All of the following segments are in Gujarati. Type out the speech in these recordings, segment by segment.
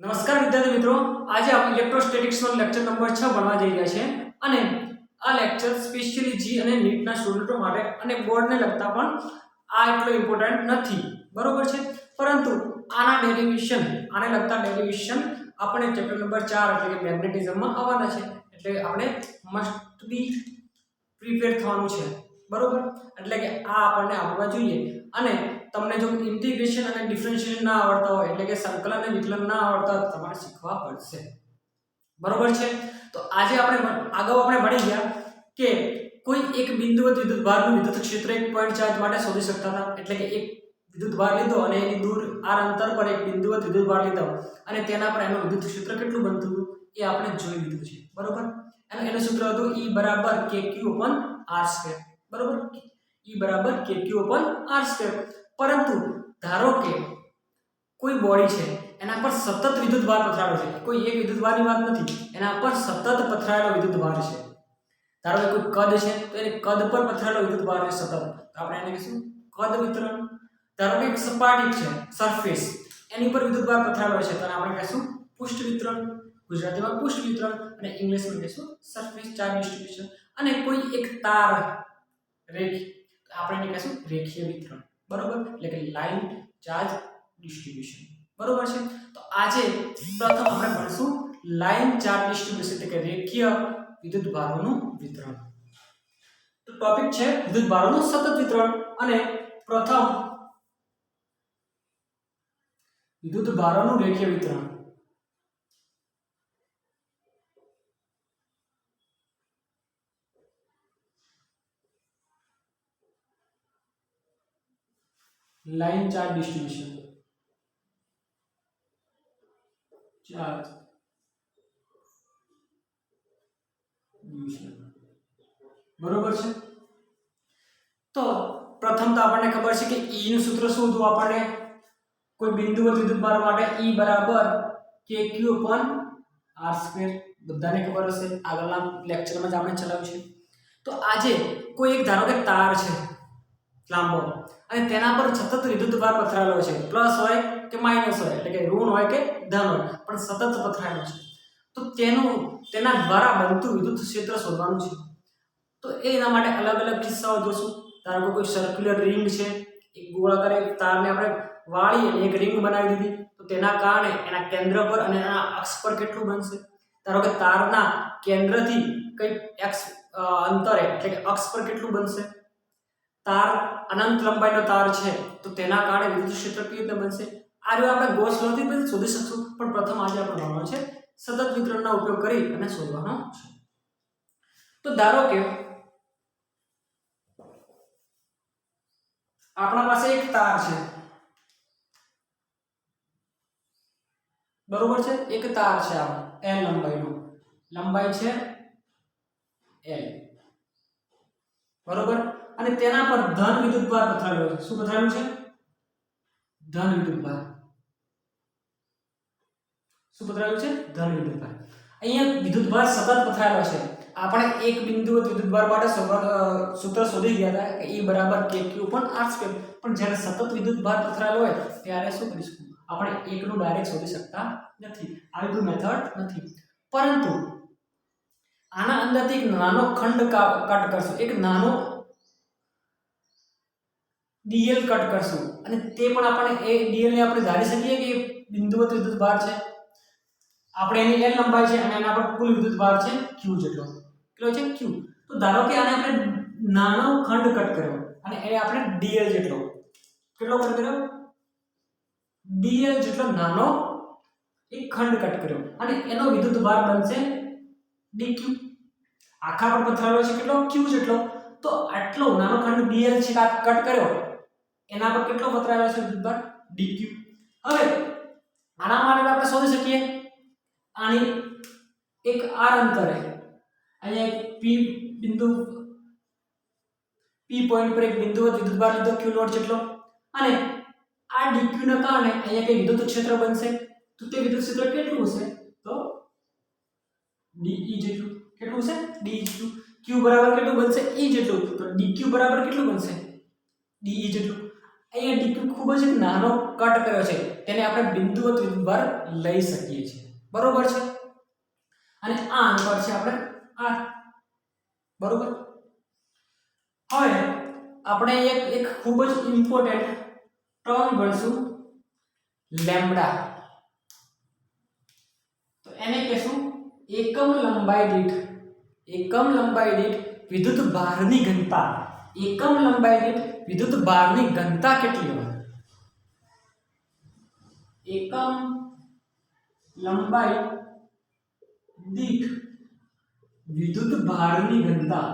નમસ્કાર વિદ્યાર્થી મિત્રો, આજે આપણે ઇલેક્ટ્રોસ્ટેટિક્સનો લેક્ચર નંબર 6 ભણવા જઈ રહ્યા છીએ અને આ લેક્ચર સ્પેશિયલી જી અને નીટના સ્ટુડન્ટો માટે અને બોર્ડને લગતા પણ આ એટલો ઇમ્પોર્ટન્ટ નથી, બરોબર છે. પરંતુ આને લગતા ડેરિવેશન આપણે ચેપ્ટર નંબર 4 એટલે કે મેગ્નેટિઝમમાં આવવાના છે, એટલે આપણે મસ્ટ બી પ્રિપેર થવાનું છે, બરોબર. એટલે કે આ આપણને આવડવા જોઈએ અને તમને જો ઇન્ટિગ્રેશન અને ડિફરન્શિએશન ના આવડતા હોય એટલે કે સંકલન અને વિકલન ના આવડતા હોય તમારે શીખવા પડશે, બરોબર છે. તો આજે આપણે ભણી ગયા કે કોઈ એક બિંદુવત વિદ્યુતભારનું વિદ્યુત ક્ષેત્ર એક પોઈન્ટ ચાર્જ માટે શોધી શકતા હતા, એટલે કે એક વિદ્યુતભાર લીધો અને એની દૂર r અંતર પર એક બિંદુવત વિદ્યુતભાર લીધો અને તેના પર એનું વિદ્યુત ક્ષેત્ર કેટલું બનતું હતું એ આપણે જોઈ લીધું છે, બરોબર. અને એનું સૂત્ર હતું E kq/r², બરોબર. E kq/r². પરંતુ ધારો કે કોઈ બોડી છે એના પર સતત વિદ્યુતભાર પથરાયેલો છે, કોઈ એક વિદ્યુતભારની વાત નથી, એના પર સતત પથરાયેલો વિદ્યુતભાર છે. ધારો કે કોઈ કદ છે તો એને કદ પર પથરાયેલો વિદ્યુતભાર છે સતત, તો આપણે એને કહીશું કદ વિતરણ. ધારો કે એક સપાટી છે સરફેસ, એની પર વિદ્યુતભાર પથરાયેલો છે તો આપણે કહીશું પૃષ્ઠ વિતરણ, ગુજરાતીમાં પૃષ્ઠ વિતરણ અને ઇંગ્લિશમાં કહીશું સરફેસ ચાર્જ ડિસ્ટ્રીબ્યુશન. અને કોઈ એક તાર આપણે એને કહીશું રેખીય વિતરણ, બરોબર, એટલે કે લાઇન ચાર્જ ડિસ્ટ્રીબ્યુશન, બરોબર છે. તો આજે પ્રથમ આપણે ભણીશું લાઇન ચાર્જ ડિસ્ટ્રીબ્યુશન એટલે કે રેખીય વિદ્યુતભારોનું વિતરણ. તો ટોપિક છે વિદ્યુતભારોનું સતત વિતરણ અને પ્રથમ વિદ્યુતભારોનું રેખીય વિતરણ. Line charge distribution, charge distribution, બરોબર છે. તો પ્રથમ તો આપણને ખબર છે કે E નું સૂત્ર શું હતું, આપણને કોઈ બિંદુવત વિદ્યુતભાર માટે E kq/r², બધાને ખબર હશે, આગળના લેક્ચરમાં જ આપણે ચલાવ્યું છે. તો આજે કોઈ એક ધારો કે તાર છે લાંબો અને તેના પર સતત વિદ્યુતભાર પથરાયેલો છે, પ્લસ હોય કે માઈનસ હોય, એટલે કે ઋણ હોય કે ધન હોય, પણ સતત પથરાયેલો છે. તો તેના દ્વારા બનતું વિદ્યુત ક્ષેત્ર શોધવાનું છે. તો એના માટે અલગ અલગ કિસ્સાઓ જોશું. ધારો કે કોઈ સર્ક્યુલર રિંગ છે, એક ગોળાકાર તારને આપણે વાળી અને એક રિંગ બનાવી દીધી, તો તેના કારણે એના કેન્દ્ર પર અને એના અક્ષ પર કેટલું બનશે. ધારો કે તારના કેન્દ્રથી કઈ x અંતરે એટલે કે અક્ષ પર કેટલું બનશે. તાર અનંત લંબાઈનો તાર છે તો તેના કારણે વિદ્યુત ક્ષેત્ર કેવી રીતે બનશે. આ રીતે આપણે ગોસ લોથી પણ શોધી શકશું, પણ પ્રથમ આજે આપણે ભણવાનું છે સતત વિતરણનો ઉપયોગ કરી અને શોધવાનો છે. તો ધારો કે આપણા પાસે એક તાર છે, બરોબર છે. એક તાર છે, આ l લંબાઈ છે l, બરોબર. અને તેના પર ધન વિદ્યુતભાર પથરાયેલો છે. શું પથરાયેલું છે? ધન વિદ્યુતભાર. શું પથરાયેલું છે? ધન વિદ્યુતભાર. અહીંયા વિદ્યુતભાર સતત પથરાયેલો છે. આપણે એક બિંદુવત વિદ્યુતભાર માટે સૂત્ર શોધી ગયા હતા કે E kq/r², પણ જ્યારે સતત વિદ્યુતભાર પથરાયેલો હોય ત્યારે શું કરીશું, આપણે એકનું ડાયરેક્ટ શોધી શકતા નથી, આ બધું મેથડ નથી. પરંતુ આના અંદરથી એક નાનો ખંડ કટ કરશું, એક નાનો dl કટ કરશું અને તે પણ આપણે એ dl ને આપણે ધારી શકીએ કે બિંદુવત વિદ્યુતભાર છે. આપણે એની l લંબાઈ છે અને એના પર કુલ વિદ્યુતભાર છે q જેટલો. કેટલો છે? q. તો ધારો કે આને આપણે નાનો ખંડ કટ કર્યો અને એ આપણે dl જેટલો કેટલો કટ કર્યો, dl જેટલો નાનો એક ખંડ કટ કર્યો અને એનો વિદ્યુતભાર બનશે dq. આખા પર પથરાયેલો છે કેટલો? q જેટલો. તો આટલો નાનો ખંડ dl છે કટ કર્યો, એના પર કેટલો પથરાયેલો છે વિદ્યુતભાર? dq. હવે આના માટે આપણે શોધી શકીએ, આની એક r અંતરે અહીંયા એક p પોઈન્ટ પર એક બિંદુવત વિદ્યુતભાર લીધો q નોટ જેટલો અને આ dq ના કારણે અહીંયા કઈ વિદ્યુત ક્ષેત્ર બનશે. તો તે વિદ્યુત ક્ષેત્ર કેટલું હશે? તો dE જેટલું. કેટલું હશે? dE જેટલું. q બરાબર કેટલું બનશે? E જેટલું. તો dq બરાબર કેટલું બનશે? dE જેટલું. અહીંયા dq ખૂબ જ નાનો કટ કર્યો છે, તેને આપણે બિંદુવત વિદ્યુતભાર લઈ શકીએ છીએ, બરોબર છે। અને આ અંતર છે આપણે r, બરોબર। હવે આપણે એક ખૂબ જ ઇમ્પોર્ટન્ટ ટર્મ ભણશું લેમ્બડા। તો એને કહેશું એકમ લંબાઈ દીઠ વિદ્યુત ભારની ઘનતા। એકમ લંબાઈ દીઠ વિદ્યુત ભારની ઘનતા કેટલી હોય? એકમ લંબાઈ દીઠ વિદ્યુત ભારની ઘનતા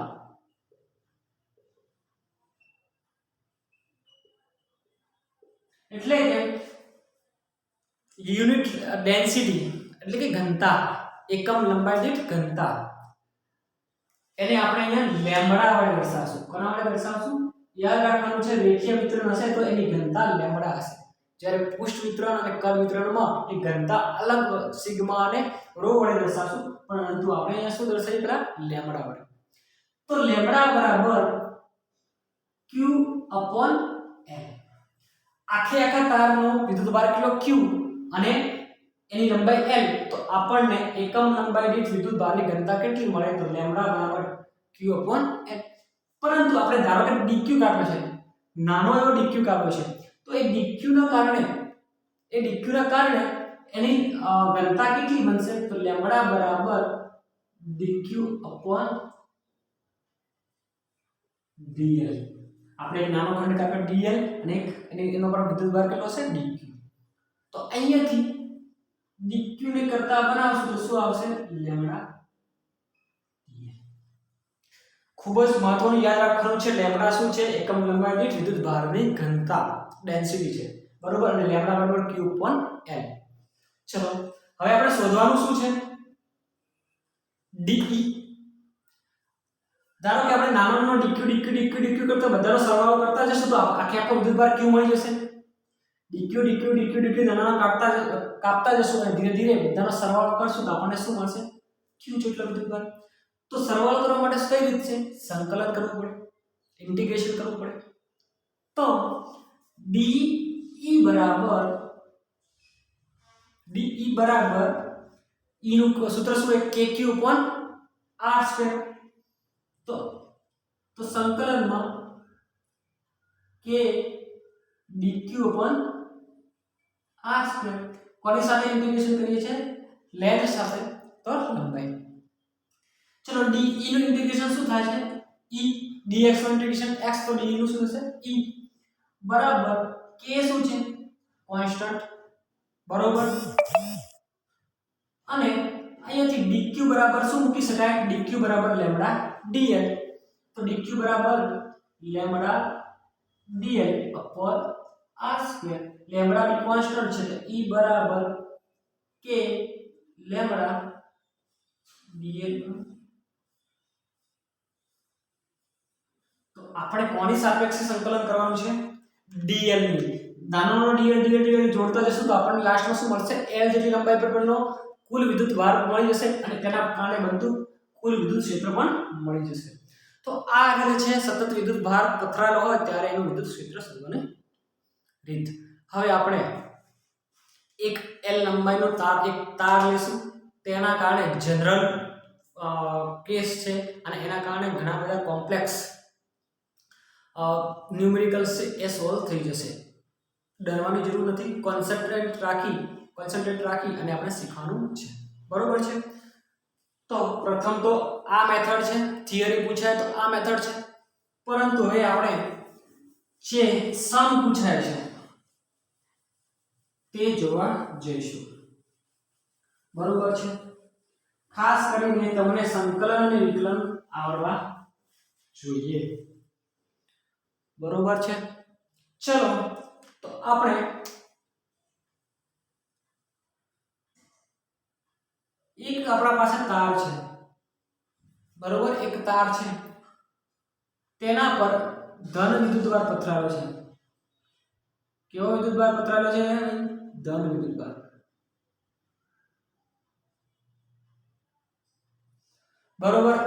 એટલે કે યુનિટ ડેન્સિટી એટલે કે ઘનતા, એકમ લંબાઈ દીઠ ઘનતા, એને આપણે અહીંયા લેમ્બડા વડે દર્શાવશું। કોના વડે દર્શાવશું? યાદ રાખવાનું છે રેખીય વિતરણ હશે તો એની ઘનતા લેમ્બડા હશે, જ્યારે પૃષ્ઠ વિતરણ અને કદ વિતરણમાં એ ઘનતા અલગ સિગ્મા અને રો વડે દર્શાવશું, પરંતુ આપણે અહીંયા શું દર્શાવી પેલા લેમ્બડા વડે। તો લેમ્બડા બરાબર q upon l। આખા તારનો વિદ્યુતભાર કેટલો q અને એની લંબાઈ l, તો આપણને એકમ લંબાઈ દીઠ વિદ્યુતભારની ઘનતા કેટલી મળે? તો લેમ્બડા બરાબર q upon l। પરંતુ આપણે ધારો કે dq કાપ્યો છે, નાનો એવો dq કાપ્યો છે, તો એ dq ના કારણે એની ઘનતા કેટલી બનશે? તો લેમ્બડા બરાબર dq upon dl। આપણે એક નાનો ખંડ કાપ્યો dl અને એનો પર વિદ્યુતભાર કેટલો છે? dq। તો અહીંયાથી dq ને કરતા બનાવશું તો શું આવશે? Lambda dl। ખૂબ જ મહત્વનું યાદ રાખવાનું છે, લેમ્બડા શું છે? એકમ લંબાઈ દીઠ વિદ્યુતભારની ઘનતા, ડેન્સિટી છે, બરોબર। અને લેમ્બડા બરાબર q upon l। ચલો હવે આપણે શોધવાનું શું છે? de। ધારો કે આપણે નાનો dq કરતા બધાનો સરવાળો કરતા જશું તો આખો વિદ્યુતભાર q મળી જશે। dq નાના કાપતા જશું અને ધીરે ધીરે બધાનો સરવાળો કરશું તો આપણને શું મળશે? q જેટલો વિદ્યુતભાર। તો સરવાળો કરવા માટે કઈ રીત છે? સંકલન કરવું પડે, ઇન્ટિગ્રેશન કરવું પડે। તો de બરાબર e નું સૂત્ર શું છે? kq upon r²। તો સંકલનમાં k dq upon r², કોની સાથે ઇન્ટિગ્રેશન કરીએ છીએ? લેન્થ સાથે, તો લંબાઈ। ચલો de નું ઇન્ટિગ્રેશન શું થાય છે? e dx નું ઇન્ટિગ્રેશન x, તો de નું શું થશે? e બરાબર k શું છે? કોન્સ્ટન્ટ, બરોબર। અને અહીંયાથી dq બરાબર શું મૂકી શકાય? dq બરાબર લેમ્બડા dl। તો dq બરાબર lambda dl upon r²। Lambda બી કોન્સ્ટન્ટ છે, તો e બરાબર k લેમ્બડા dl। તો આપણે કોની સાપેક્ષે સંકલન કરવાનું છે? dl ની। નાનો dl જોડતા જશું તો આપણને લાસ્ટમાં શું મળશે? l જેટલી લંબાઈ પર પરનો કુલ વિદ્યુતભાર મળી જશે અને તેના કારણે બનતું કુલ વિદ્યુત ક્ષેત્ર પણ મળી જશે। તો આ આગળ છે સતત વિદ્યુતભાર પથરાયેલો હોય ત્યારે એનું વિદ્યુત ક્ષેત્ર શોધવાની રીત। હવે આપણે એક l લંબાઈનો તાર લેશું, તેના કારણે જનરલ કેસ છે અને એના કારણે ઘણા બધા કોમ્પ્લેક્સ ન્યુમેરિકલ્સ એ સોલ્વ થઈ જશે। ડરવાની જરૂર નથી, કોન્સન્ટ્રેટ રાખી અને આપણે શીખવાનું છે, બરોબર છે। તો પ્રથમ તો આ મેથડ છે, થિયરી પૂછાય તો આ મેથડ છે, પરંતુ હવે આપણે જે સમ પૂછાય છે તે જોવા જઈશું, બરોબર છે। ખાસ કરીને તમને સંકલન અને વિકલન આવડવા જોઈએ, બરોબર છે। ચલો તો આપણે એક આપણા પાસે તાર છે, બરોબર। એક તાર છે, તેના પર ધન વિદ્યુતભાર પથરાયેલો છે। કેવો વિદ્યુતભાર પથરાયેલો છે? ધન વિદ્યુતભાર, બરોબર।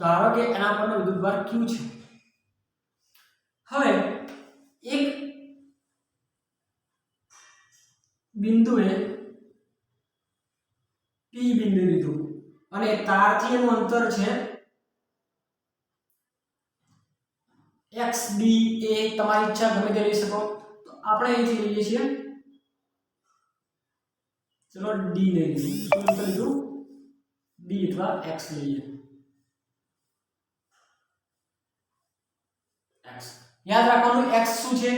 ધારો કે એના પરનો વિદ્યુતભાર q છે। હવે એક બિંદુએ P બિંદુ લીધું અને તારથી એનું અંતર છે XD, એ તમારી ઈચ્છા ગમે તે લઈ શકો. તો આપણે અહીંથી લઈએ છીએ, ચલો D લઈ લીધું. શું અંતર લીધું? D અથવા X લઈએ. X યાદ રાખવાનું, X શું છે?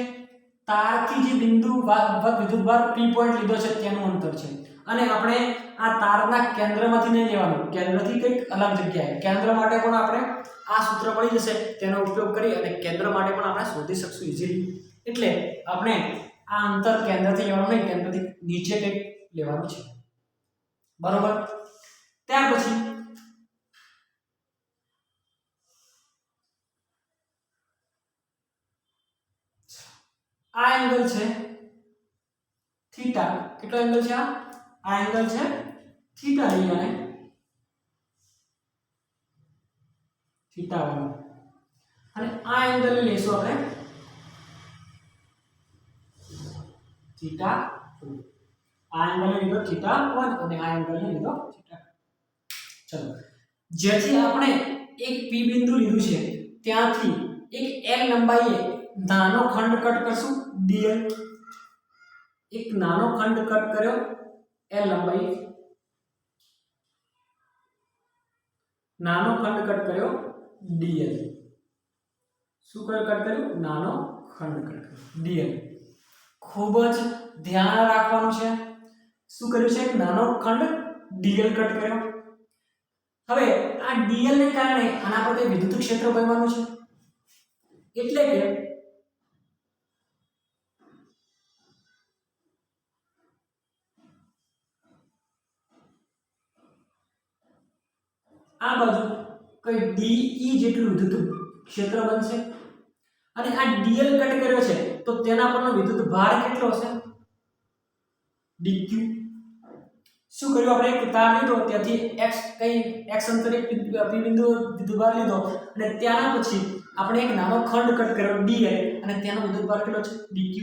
તારથી જે બિંદુ વિદ્યુતભાર P પોઈન્ટ લીધો છે તેનું અંતર છે. અને આપણે આ તારના કેન્દ્રમાંથી નહીં લેવાનું, કેન્દ્રથી કંઈક અલગ જગ્યાએ. કેન્દ્ર માટે પણ આપણે આ સૂત્ર મળી જશે, તેનો ઉપયોગ કરી અને કેન્દ્ર માટે પણ આપણે શોધી શકશું ઈઝીલી. એટલે આપણે આ અંતર કેન્દ્રથી લેવાનું નહીં, કેન્દ્રથી નીચે કંઈક લેવાનું છે. બરોબર. ત્યાર પછી આ એંગલ છે થીટા. કેટલો એંગલ છે? આ એંગલ છે થીટા લઈએ અને થીટા 1 અને આ એંગલ લઈશું આપણે થીટા 2. આ એંગલ લીધો થીટા 1 અને આ એંગલ લીધો થીટા 2. ચલો, જેથી આપણે એક P બિંદુ લીધું છે ત્યાંથી એક L લંબાઈએ નાનો ખંડ કટ કરશું dl. એક નાનો ખંડ કટ કર્યો L લંબાઈ, નાનો ખંડ કટ કર્યો dl. શું કટ કર્યું? નાનો ખંડ કટ કર્યો dl. ખૂબ જ ધ્યાન રાખવાનું છે. શું કર્યું છે? એક નાનો ખંડ dl કટ કર્યો. હવે આ dl ને કારણે આના પર વિદ્યુત ક્ષેત્ર બનવાનું છે. એટલે કે આ બાજુ કઈ DE જેટલું વિદ્યુત ક્ષેત્ર બનશે અને આ dl કટ કર્યો છે તો તેના પરનો વિદ્યુત ભાર કેટલો હશે? dq. શું કર્યું? આપણે એક તાર લીધો, ત્યાંથી x અંતરે P બિંદુ વિદ્યુત ભાર લીધો અને ત્યાંના પછી આપણે એક નાનો ખંડ કટ કર્યો dl અને તેનો વિદ્યુત ભાર કેટલો છે? dq.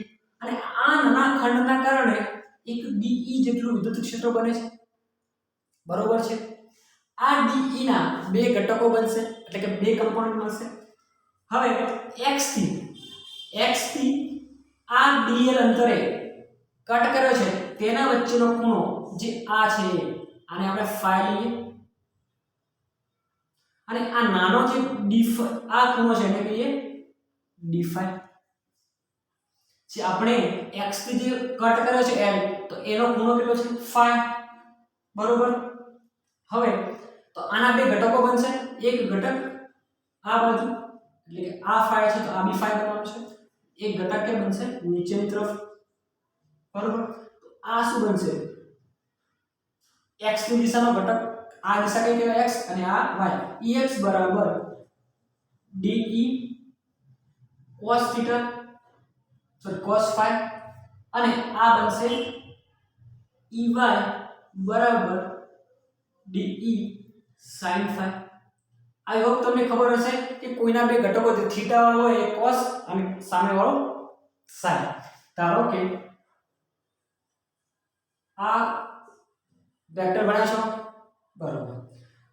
અને આ નાના ખંડના કારણે એક DE જેટલું વિદ્યુત ક્ષેત્ર બને છે. બરોબર છે. આ DE ના બે ઘટકો બનશે, એટલે કે બે કમ્પોનન્ટ મળશે. હવે x થી આ dl અંતરે કટ કર્યો છે તેના વચ્ચેનો ખૂણો જે આ છે આને આપણે ફાઈ લઈએ અને આ નાનો જે આ ખૂણો છે એને કહીએ d ફાઈ. જે આપણે x થી જે કટ કર્યો છે l તો એનો ખૂણો કેટલો છે? ફાઈ. બરોબર. હવે તો આના બે ઘટકો બનશે. એક ઘટક આ બાજુ, એટલે કે આ ફાઈ છે તો આ બી ફાઈ બનવાનું છે. એક ઘટક કે બનશે નીચેની તરફ. બરોબર. તો આ શું બનશે? x ની દિશાનો ઘટક, આ દિશા કઈ કહેવાય? x અને આ y. ex બરાબર de cos theta cos phi અને આ બનશે ey બરાબર de sin phi. I hope તમને ખબર હશે કે કોઈના બે ઘટકો છે, થીટા વાળો હોય એ cos અને સામે વાળો sin. ધારો કે આ વેક્ટર બનાવશો. બરોબર.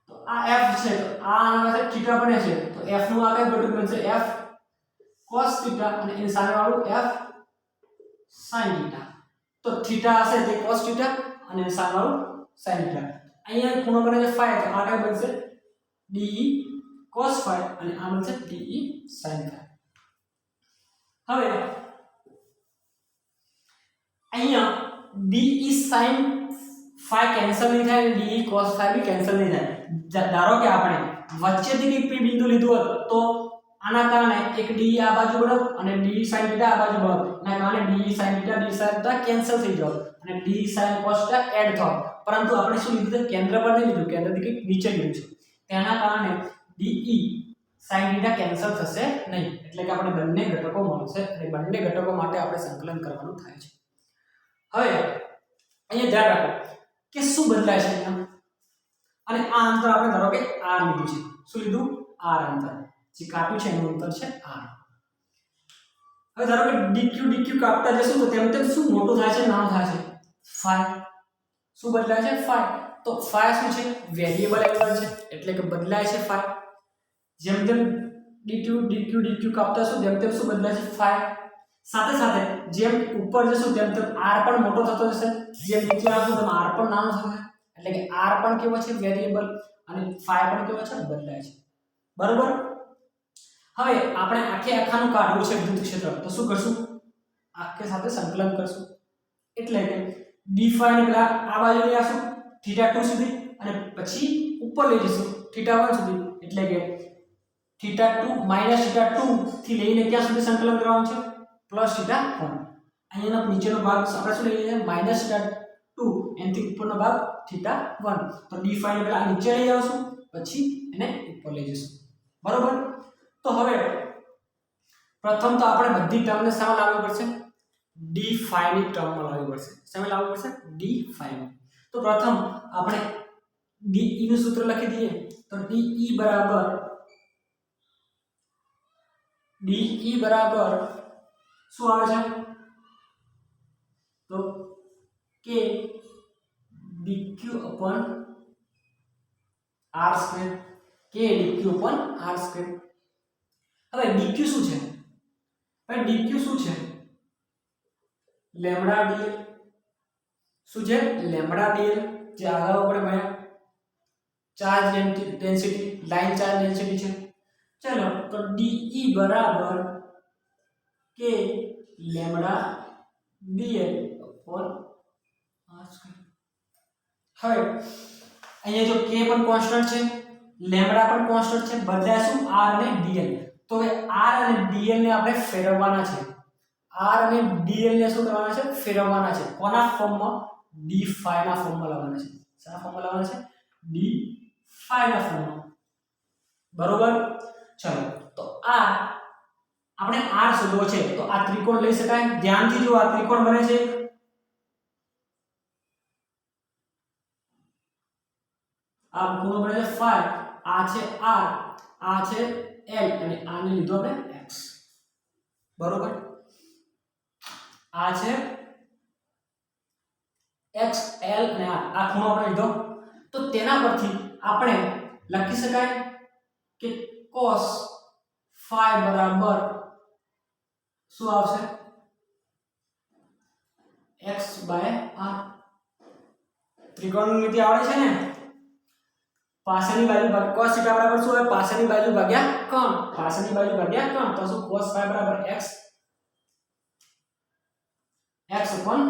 તો આ f છે તો આ આના થીટા બને છે તો f નું આ કઈ ઘટક બનશે? f cos થીટા અને એની સામે વાળું f sin થીટા. તો થીટા હશે તે cos થીટા અને સામે વાળું sin થીટા. અહીંયા ખૂણો બને છે phi તો આ કઈ બનશે? de cos phi અને આ બનશે de sin phi. હવે અહીંયા de sin phi કેન્સલ નહીં થાય, de cos phi બી કેન્સલ નહીં થાય. ધારો કે આપણે વચ્ચેથી એક P બિંદુ લીધું હોત તો આના કારણે એક de આ બાજુ બનત અને de sin થીટા આ બાજુ બનત. એના કારણે de sin થીટા કેન્સલ થઈ જાવ અને de sin cos theta add થાવ. પરંતુ આપણે શું લીધું? કેન્દ્ર પર નહીં લીધું, કેન્દ્રથી કંઈક નીચે લીધું છે. તેના કારણે de sin થીટા કેન્સલ થશે નહીં. એટલે કે આપણે બંને ઘટકો મળશે અને બંને ઘટકો માટે આપણે સંકલન કરવાનું થાય છે. હવે અહીંયા ધ્યાન રાખો કે શું બદલાય છે અહીંયા. અને આ અંતર આપણે ધારો કે r લીધું છે. શું લીધું? r અંતર. જે કાપ્યું છે એનું અંતર છે r. હવે ધારો કે dq કાપતા જશું તો તેમ તેમ શું મોટું થાય છે, નાનું થાય છે? phi શું બદલાય છે phi તો phi શું છે વેરીએબલ એંગલ છે એટલે કે બદલાય છે phi જેમ જેમ dq કાપતા શું તેમ તેમ શું બદલાય છે phi સાથે સાથે જેમ ઉપર જશું તેમ તેમ r પણ મોટો થતો જશે જેમ નીચે આવશું તેમ r પણ નાનો થશે એટલે કે r પણ કેવો છે વેરીએબલ અને phi પણ કેવો છે બદલાય છે બરોબર હવે આપણે આખાનું કાઢવું છે વિદ્યુત ક્ષેત્ર તો શું કરશું આખે સાથે સંકલન કરશું એટલે કે d phi ને પેલા આ બાજુ લઈ આવશું θ2 સુધી અને પછી ઉપર લઈ જશું θ1 સુધી એટલે કે θ2 થી લઈને ક્યાં સુધી સંકલન કરવાનું છે +θ1 અહીંયાનો નીચેનો ભાગ આપણે શું લઈએ -θ2 એનાથી ઉપરનો ભાગ θ1 તો d phi ને પેલા નીચે લઈ આવશું પછી એને ઉપર લઈ જશું બરોબર તો હવે પ્રથમ તો આપણે બધી ટર્મને સામે લાવવી પડશે d phi ની ટર્મમાં લાવવી પડશે સામે લાવવી પડશે d phi તો પ્રથમ આપણે de નું સૂત્ર લખી દઈએ તો de બરાબર શું આવે છે તો k dq r2 k dq r2 હવે dq શું છે ભાઈ dq શું છે લેમ્બડા dl શું છે લેમ્બડા dl જે આગળ આપણે ભણ્યા charge density line charge density છે ચલો તો de બરાબર k લેમ્બડા dl r2 હવે અહીંયા જો k પણ કોન્સ્ટન્ટ છે લેમ્બડા પણ કોન્સ્ટન્ટ છે બદલાય શું r અને dl તો હવે r અને dl ને આપણે ફેરવવાના છે r અને dl ને શું કરવાના છે ફેરવવાના છે કોના ફોર્મમાં d phi ના ફોર્મમાં લાવવાના છે શેના ફોર્મમાં લાવવાના છે d phi ના ફોર્મમાં બરોબર ચલો તો આ આપણે r શોધવો છે તો આ ત્રિકોણ લઈ શકાય ધ્યાનથી જો આ ત્રિકોણ બને છે આ ખૂણો બને છે phi આ છે r આ છે l અને આને લીધો આપણે x બરોબર આ છે x l અને આ ખૂણો આપણે લીધો તો તેના પરથી આપણે લખી શકાય કે cos phi બરાબર શું આવશે x r ત્રિકોણમિતિ આવડે છે ને પાછળની બાજુ ભાગ cos θ બરાબર શું હોય પાછળની બાજુ ભાગ્યા કોણ પાછળની બાજુ ભાગ્યા કોણ તો શું cos phi બરાબર x upon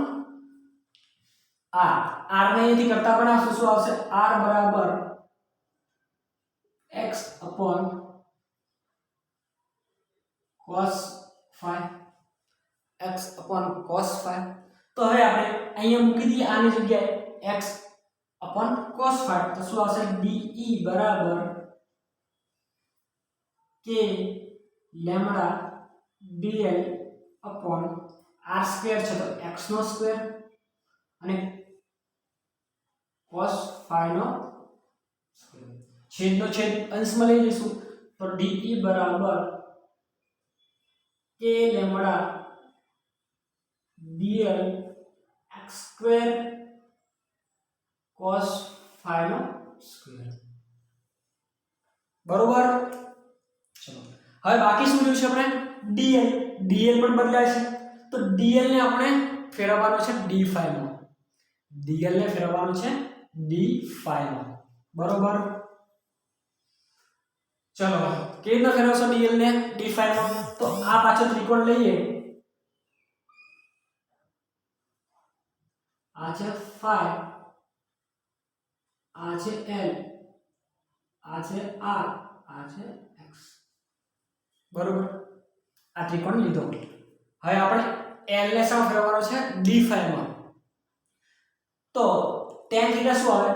r r ને અહીંથી કરતા પણ આવશે શું આવશે r બરાબર x upon cos phi x upon cos phi તો હવે આપણે અહીંયા મૂકી દઈએ આની જગ્યાએ x upon cos phi તો શું આવશે de બરાબર k lambda dl upon r square છે તો x નો સ્ક્વેર અને cos phi નો સ્ક્વેર છેદનો છેદ અંશમાં લઈ જઈશું તો de બરાબર k lambda dl x square cos phi નો સ્ક્વેર બરોબર ચલો હવે બાકી શું રહ્યું છે આપણે dl પણ બદલાય છે તો dl ને આપણે ફેરવવાનું છે d phi માં dl ને ફેરવવાનું છે d phi માં બરોબર ચલો કેવી રીતના ફેરવશો dl ને d phi માં તો આ પાછો ત્રિકોણ લઈએ આ છે phi આ છે l આ છે r આ છે x બરોબર આ ત્રિકોણ લીધો હવે આપણે l ને શું ફેરવવાનો છે d phi માં તો tan θ શું આવે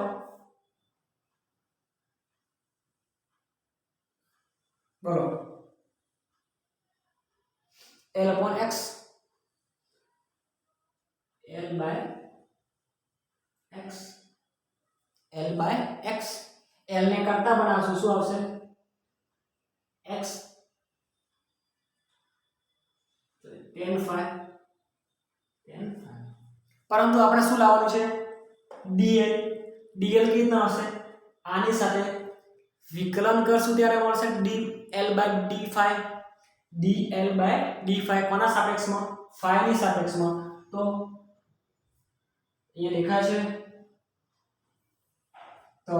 બોલો l upon x l by x l by x l ને કરતા બનાવશું શું આવશે x tan phi પરંતુ આપણે શું લાવવાનું છે dl dl કેવી રીતના આવશે આની સાથે વિકલન કરશું ત્યારે મળશે dl/d5 dl/d5 કોના સાપેક્ષમાં phi ની સાપેક્ષમાં તો અહીંયા દેખાય છે તો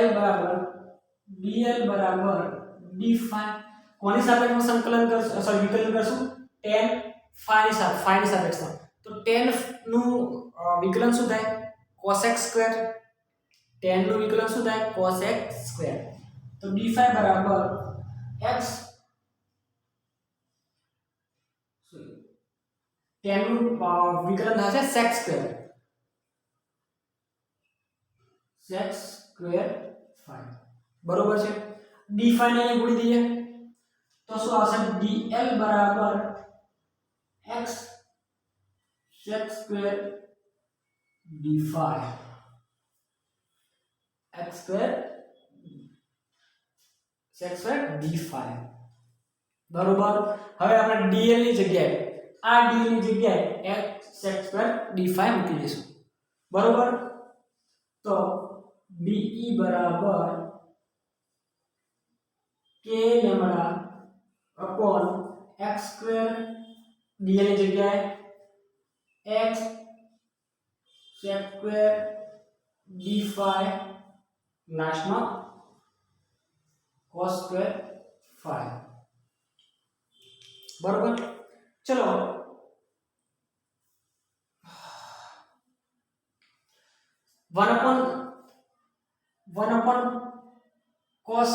l બરાબર dl બરાબર d5 કોની સાપેક્ષમાં સંકલન કરશું સોરી વિકલન કરશું tan phi ની સાપેક્ષમાં તો tan નું વિકલન શું થાય cosec સ્ક્વેર tan નું વિકલન શું થાય cosec સ્ક્વેર તો d5 બરાબર x tan નું વિકલન થશે sec સ્ક્વેર phi બરોબર છે d5 ને અહીં ગુણી દઈએ તો શું આવશે dl બરાબર x sec square d5 x square sec square d5 બરોબર હવે આપણે dl ની જગ્યાએ આ dl ની જગ્યાએ x sec સ્ક્વેર d5 મૂકી દઈશું બરોબર તો de બરાબર k lambda upon x square dl ની જગ્યાએ x sec સ્ક્વેર d5 લાસ્ટમાં cos સ્ક્વેર phi બરોબર ચલો 1 cos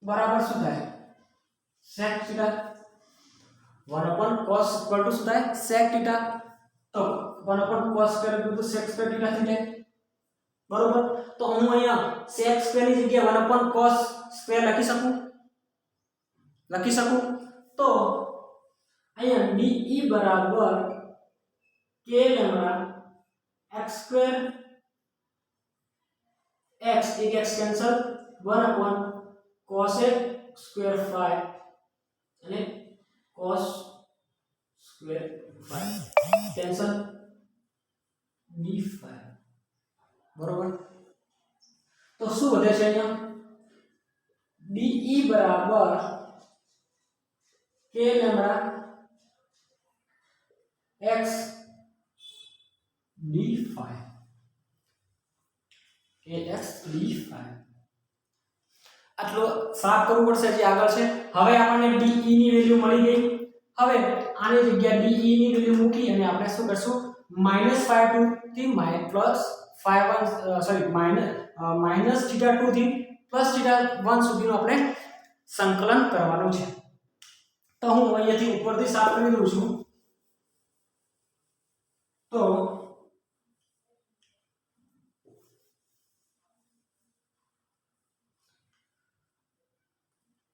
બરાબર શું થાય sec θ 1 cos ઇક્વલ ટુ શું થાય sec θ તો 1 cos સ્ક્વેર તો sec સ્ક્વેર θ થઈ જાય બરોબર તો હું અહીંયા sec સ્ક્વેર ની જગ્યાએ 1 cos સ્ક્વેર લખી શકું તો અહીંયા de બરાબર k lambda x square x એક x cancel 1 cosec square phi અને cos square phi cancel d5 બરોબર તો શું વધે છે અહીંયા de બરાબર k lambda x d5 kx d5 આટલો સાફ કરવું પડશે જે આગળ છે હવે આપણને de ની વેલ્યુ મળી ગઈ હવે આની જગ્યાએ de ની વેલ્યુ મૂકી અને આપણે શું કરશું -phi2 થી +phi1 સોરી -θ2 થી +θ1 સુધીનું આપણે સંકલન કરવાનું છે તો હું અહીંયાથી ઉપરથી સાફ કરી દઉં છું તો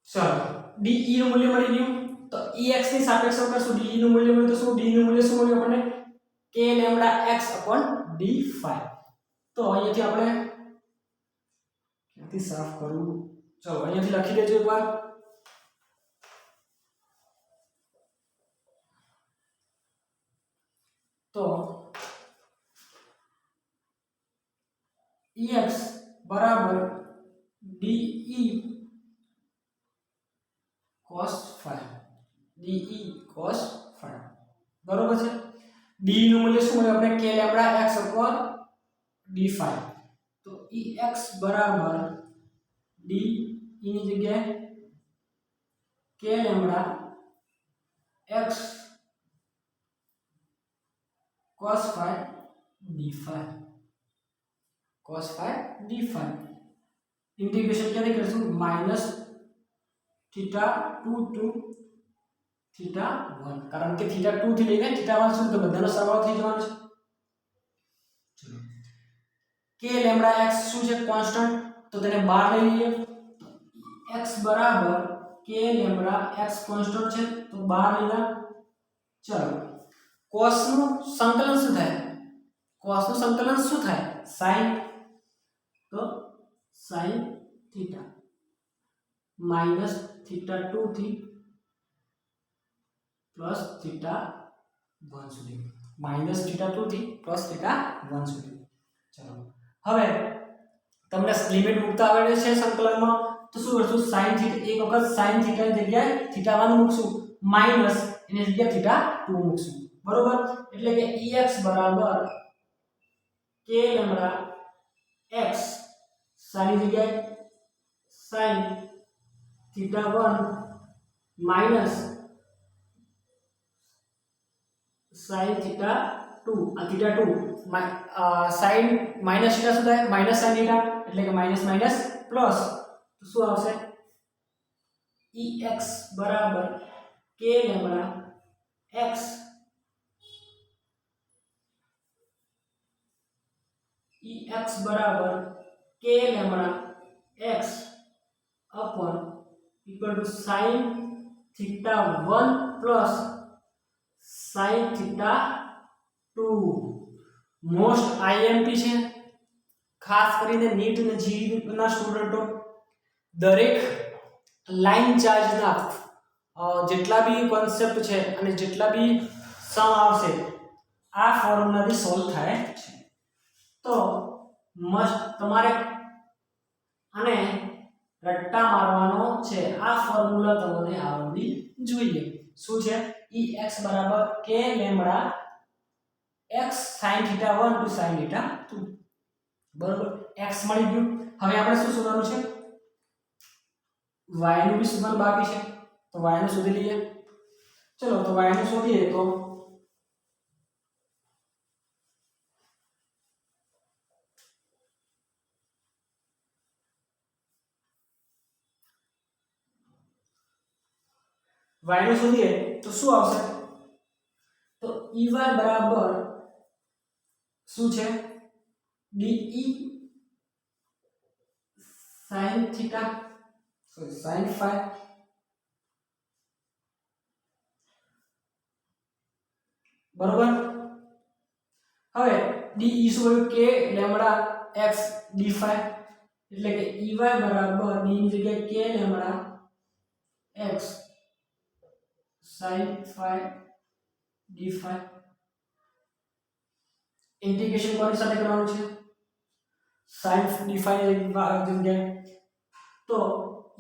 ચાલો de નું મૂલ્ય મળી ગયું તો ex ની સાપેક્ષમાં કરશું de નું મૂલ્ય મળ્યું તો શું de નું મૂલ્ય શું મળ્યું આપણને k લેમ્બડા x d5 તો અહીંયાથી આપણે ક્યાંથી સાફ કરવું ચાલો અહીંયાથી લખી દેજો એકવાર તો ex બરાબર de cos phi de cos phi બરોબર છે d નું મૂલ્ય શું મળે આપણે k લેમ્બડા x d5 તો ex બરાબર d ની જગ્યાએ k lambda x cos phi d5 cos phi d5 integration ક્યારે કરશું -θ2 to θ1 કારણ કે θ2 થી લઈને θ1 સુધી તો બધાનો સરવાળો થઈ જવાનો છે ચલો k લેમ્બડા x શું છે કોન્સ્ટન્ટ તો તેને બહાર લઈ લઈએ x બરાબર k લેમ્બડા x કોન્સ્ટન્ટ છે તો બહાર લીધા ચલો cos નું સંકલન શું થાય sin તો sin θ -θ2 થી +θ1 સુધી -θ2 થી +θ1 સુધી. ચલો હવે તમને લિમિટ મૂકતા આવડે છે સંકલનમાં, તો શું કરશું sin θ એક વખત sin θ ની જગ્યાએ θ1 મૂકશું માઈનસ એની જગ્યાએ θ2 મૂકશું, બરોબર. એટલે કે ex બરાબર k લેમ્બડા x સાની જગ્યાએ sin θ1 માઈનસ sin θ2 આ θ2 sin માઈનસ θ શું થાય માઈનસ sin θ એટલે કે માઈનસ માઈનસ પ્લસ, તો શું આવશે ex બરાબર k લેમ્બડા x ex બરાબર k lambda x upon equal to sin θ1 plus sin θ2. Most IMP છે, ખાસ કરીને નીટ અને જીઈ ના સ્ટુડન્ટો દરેક લાઈન ચાર્જના જેટલા બી કોન્સેપ્ટ છે અને જેટલા બી સમ આવશે આ ફોર્મ્યુલાથી સોલ્વ થાય છે. તો મસ્ટ તમારે આને રટ્ટા મારવાનો છે. આ ફોર્મ્યુલા તમને આવડવી જોઈએ. શું છે ex બરાબર k lambda x sin θ1 to sin θ2, બરોબર. x મળી ગયું. હવે આપણે શું શોધવાનું છે y નું બી શોધવાનું બાકી છે, તો y નું શોધી લઈએ. ચલો તો y નું શોધીએ તો y નું શોધીએ તો શું આવશે, તો ey બરાબર શું છે de sin θ sorry sin phi બરોબર. હવે de શું k lambda x d phi એટલે કે ey બરાબર d ની જગ્યાએ k lambda x sin phi d phi. Integration કોની સાથે કરવાનું છે sin d phi ની જગ્યાએ, તો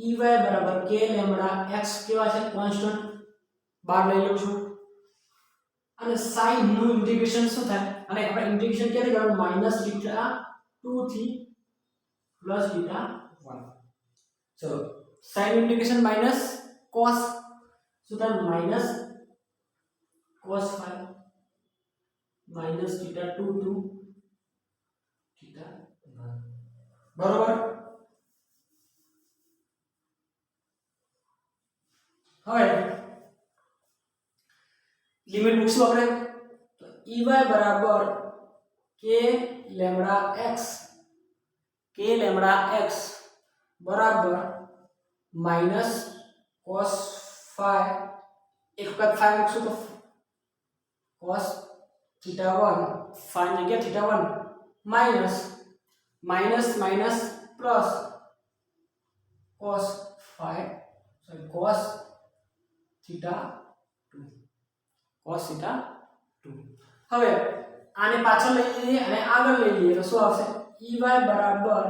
ey બરાબર k લેમ્બડા x કેવા છે કોન્સ્ટન્ટ બહાર લઈ લઉં છું, અને sin નું ઇન્ટિગ્રેશન શું થાય, અને આપણે ઇન્ટિગ્રેશન ક્યારે કરવાનું -θ2 થી +θ1. ચલો sin ઇન્ટિગ્રેશન માઈનસ cos શું થાય માઈનસ cos phi -θ2 to θ1, બરોબર. હવે લિમિટ મૂકશું આપણે, તો ey બરાબર k લેમ્બડા x બરાબર માઈનસ cos phi એક વખત phi મૂકશું તો cos θ1 phi ની જગ્યાએ θ1 minus minus minus plus cos phi sorry cos θ2. હવે આને પાછળ લઈ લઈએ અને આગળ લઈ લઈએ તો શું આવશે ey બરાબર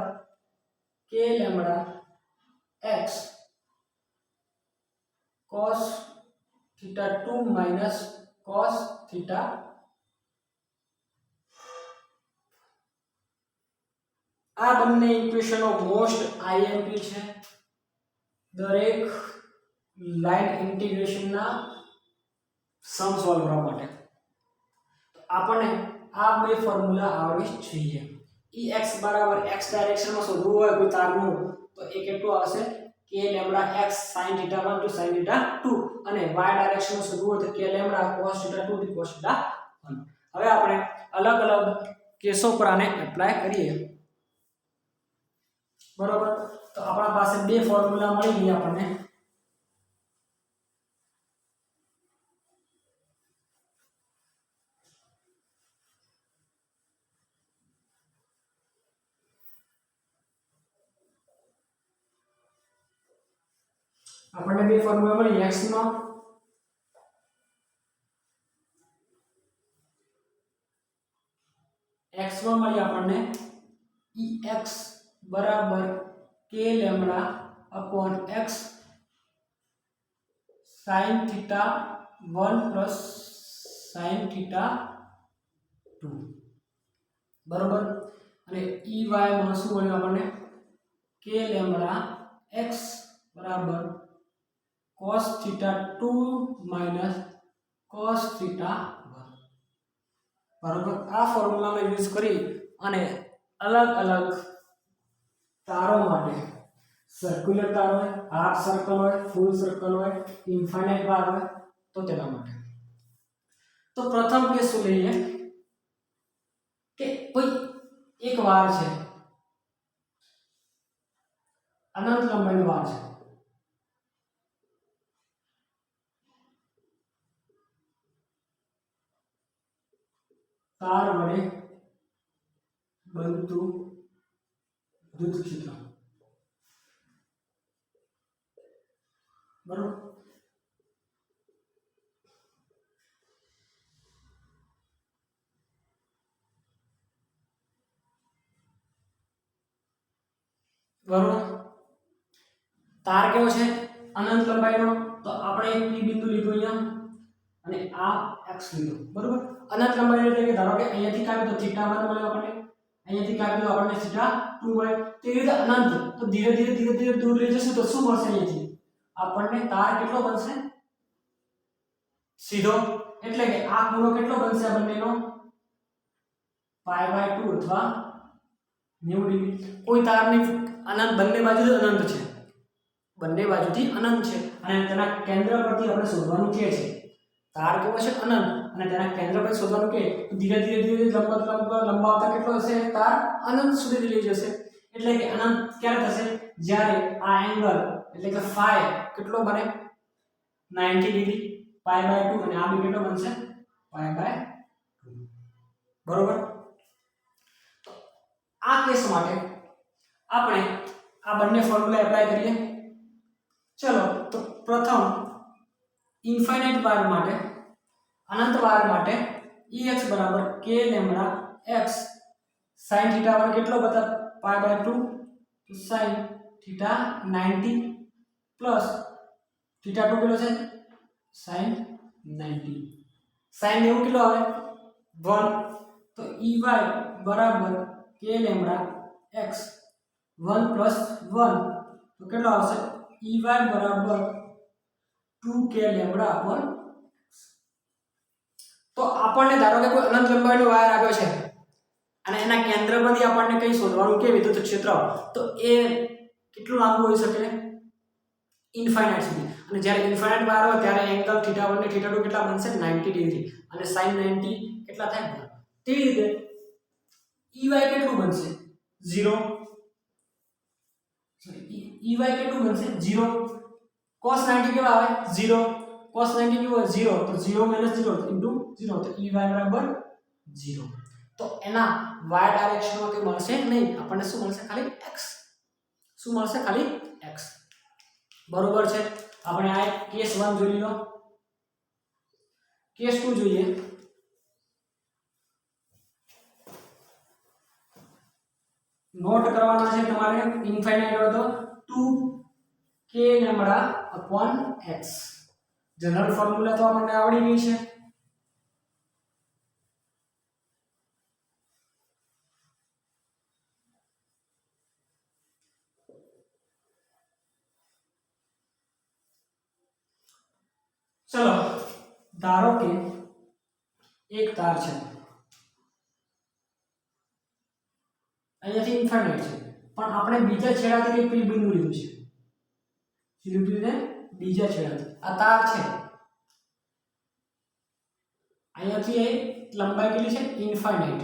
k lambda x cos θ2 minus cos θ. આ બંને ઇક્વેશનો મોસ્ટ આઈએમપી છે દરેક લાઈન ઇન્ટિગ્રેશનના સમ સોલ્વ કરવા માટે. તો આપણને આ બે ફોર્મ્યુલા આવડવી જોઈએ. ex બરાબર x ડાયરેક્શનમાં શોધવું હોય કોઈ તારનું તો એ કેટલું આવશે k lambda x sin θ1 to sin θ2, અને y ડાયરેક્શનમાં શોધવું હોય તો k lambda cos θ2 to cos θ1. હવે આપણે અલગ અલગ કેસો પર આને એપ્લાય કરીએ, બરોબર. તો આપણા પાસે બે ફોર્મ્યુલા મળી ગયા આપણને. આપણને બે ફોર્મ્યુલા મળી x નો માં મળી આપણને Ex બરાબર k lambda upon x sin theta 1 plus sin theta 2 બરોબર. અને Ey માં શું મળ્યું આપણને k લેમ્બડા x બરાબર cos theta 2 minus cos theta 1 બરોબર. આ ફોર્મ્યુલાનો યુઝ કરી અને અલગ અલગ તારો માટે સર્ક્યુલર તાર હોય, હાફ સર્કલ હોય, ફૂલ સર્કલ હોય, ઇન્ફાઇનાઇટ બાર હોય તો તેના માટે. તો પ્રથમ કેસ શું લઈએ કે કોઈ એક વાર છે, અનંત લંબાઈનો વાર છે, તાર વડે બનતું વિદ્યુત ક્ષેત્ર બરોબર. બરોબર. તાર કેવો છે અનંત લંબાઈનો, તો આપણે એક p બિંદુ લીધું અહીંયા અને આ x લીધું બરોબર. અનંત લંબાઈનો એટલે કે ધારો કે અહીંયાથી કાપ્યું તો θ1 મળ્યો આપણને, અહીંયાથી કાપ્યું તો આપણને θ2 મળે. તેવી રીતે અનંત તો ધીરે ધીરે દૂર લઈ જશું તો શું મળશે અહીંયાથી આપણને તાર કેટલો બનશે સીધો, એટલે કે આ ખૂણો કેટલો બનશે આ બંનેનો π/2 અથવા 90 ડિગ્રી. કોઈ તારની અનંત બંને બાજુ અનંત છે, બંને બાજુથી અનંત છે અને તેના કેન્દ્ર પરથી આપણે શોધવાનું કે છે. તાર કેવો છે અનંત અને તેના કેન્દ્ર પર શોધવાનું કે ધીરે ધીરે લંબાવતા કેટલો હશે તાર અનંત સુધી લઈ જશે. એટલે કે અનંત ક્યારે થશે જ્યારે આ એંગલ એટલે કે phi કેટલો બને 90 ડિગ્રી π/2 અને આ બી કેટલો બનશે π/2 બરોબર. તો આ કેસ માટે આપણે આ બંને ફોર્મ્યુલા એપ્લાય કરીએ. ચલો તો પ્રથમ ઇન્ફાઇનાઇટ બાર માટે, અનંત બાર માટે Ex બરાબર k lambda x sin theta 1 કેટલો બતા π/2 તો sin theta 90 પ્લસ theta 2 કેટલો છે sin 90, sin 90 કેટલો આવે 1 તો Ey બરાબર k લેમ્બડા x 1 પ્લસ 1 તો કેટલો આવશે Ey બરાબર 2k લેમ્બડા અપોન. તો આપણને ધારો કે કોઈ અનંત લંબાઈનો વાયર આપ્યો છે અને એના કેન્દ્રમાંથી આપણને કઈ શોધવાનું કે વિદ્યુત ક્ષેત્ર, તો એ કેટલું લાંબુ હોઈ શકે ઇન્ફાઇનાઇટ સુધી. અને જ્યારે ઇન્ફાઇનાઇટ વાયર હોય ત્યારે એંગલ θ1 ને θ2 કેટલા બનશે 90 ડિગ્રી અને sin 90 કેટલા થાય. તેવી રીતે Ey કેટલું બનશે 0, Ey કેટલું બનશે 0, cos 90 કેવા આવે 0, cos 90 કેવું હોય 0 તો 0 - 0 ઇન્ટુ 0 તો Ey બરાબર 0. તો એના y ડાયરેક્શનમાં કંઈ મળશે નહીં, આપણને શું મળશે ખાલી x, શું મળશે ખાલી x બરોબર છે. આપણે આ કેસ 1 જોઈ લો. કેસ 2 જોઈએ. નોટ કરવાના છે તમારે ઇન્ફાઇનાઇટ હોય તો 2k lambda upon x. General formula તો આપણને આવડી ગઈ છે. ચલો ધારો કે એક તાર છે, અહીંયાથી ઇન્ફાઇનાઇટ છે પણ આપણે બીજા છેડાથી એક બિંદુ લીધું છે, લીધું ને બીજા છેડાથી. આ તાર છે, અહીંયાથી એ લંબાઈ કેટલી છે ઇન્ફાઇનાઇટ